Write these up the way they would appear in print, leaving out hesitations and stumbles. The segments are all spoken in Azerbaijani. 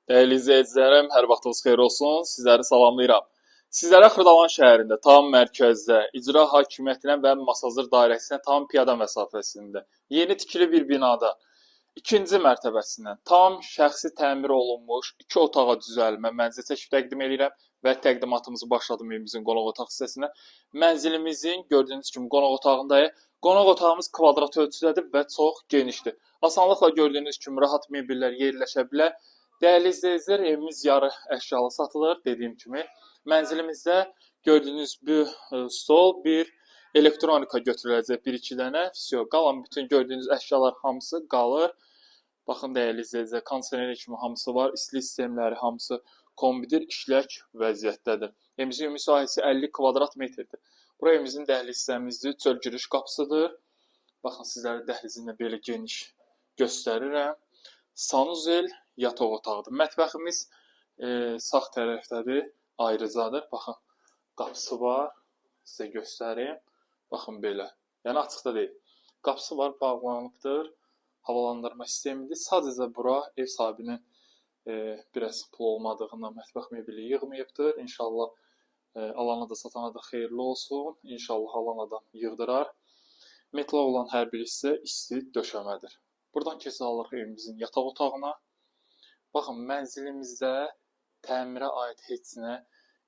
Dəyərli izləyicilərim, hər vaxtınız xeyir olsun. Sizləri salamlayıram. Sizlərə Xırdalan şəhərində, tam mərkəzdə, icra hakimiyyətinə və Masazır dairəsinə tam piyada məsafəsində, yeni tikili bir binada, ikinci mərtəbəsindən tam şəxsi təmir olunmuş 2 otağa düzəlmə mənzil çəkib təqdim edirəm və təqdimatımızı başladım evimizin qonaq otaq hissəsinə. Mənzilimizin gördüyünüz kimi qonaq otağındayıq. Qonaq otağımız kvadrat ölçüdədir və çox genişdir. Asanlıqla gördüyünüz kimi rahat mebellər yerləşə bilər. Dəyərli izləyicilər, evimiz yarı əşyalı satılır. Dediyim kimi, mənzilimizdə gördüyünüz bir stol, bir elektronika götürüləcək, 1-2 dənə. Qalan bütün gördüyünüz əşyalar hamısı qalır. Baxın, dəyərli izləyicilər, kondisioner kimi hamısı var. İstilik sistemləri hamısı kombidir, işlək vəziyyətdədir. Evimizin ümumi sahəsi 50 kvadrat metrdir. Bura evimizin dəhliz hissəmizdir, çöl giriş qapısıdır. Baxın, sizlərə dəhlizini belə geniş göstərirəm. Sanuzel yataq otağıdır. Mətbəximiz sağ tərəfdədir, ayrıcadır. Baxın, qapısı var. Sizə göstərim. Baxın belə. Yəni açıqda deyil. Qapısı var, bağlanıbdır. Havalandırma sistemidir. Sadəcə bura ev sahibinin biraz pul olmadığından mətbəx mebeli yığmayıbdır. İnşallah alana da satana da xeyirli olsun. İnşallah alan adam yığdırar. Metla olan hər bir hissə isti döşəmədir. Buradan keçid alırıq evimizin yataq otağına. Baxın, mənzilimizdə təmirə aid heç nə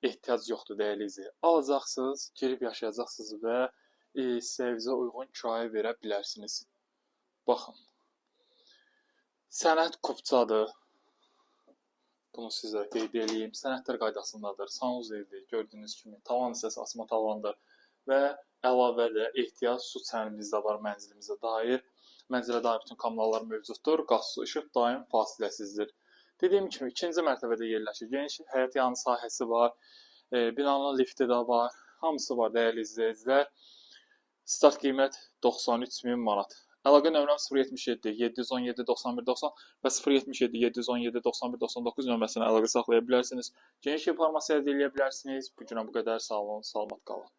ehtiyac yoxdur, dəyərli izləyicilər. Alacaqsınız, girib yaşayacaqsınız və səviyyənizə uyğun kirayə verə bilərsiniz. Baxın, sənəd kupçadır. Bunu sizə qeyd edeyim. Sənədlər qaydasındadır. Sanuzeldir, gördüyünüz kimi. Tavan hissəsi asma tavandır və əlavə də ehtiyac su çənimizdə var mənzilimizə dair. Mənzilə dair bütün kanallar mövcuddur. Qaz, su, işıq daim fasiləsizdir. Dediyim kimi, ikinci mərtəbədə yerləşir. Geniş həyət yanı sahəsi var. Binanın lifti də var. Hamısı var, dəyərli izləyicilər. Start qiymət 93.000 manat. Əlaqə nömrəm 077 717 91 90 və 077 717 91 99 nömrəsinə əlaqə saxlaya bilərsiniz. Geniş informasiya əldə edə bilərsiniz. Bu günə bu qədər. Sağ olun, salamat qalın.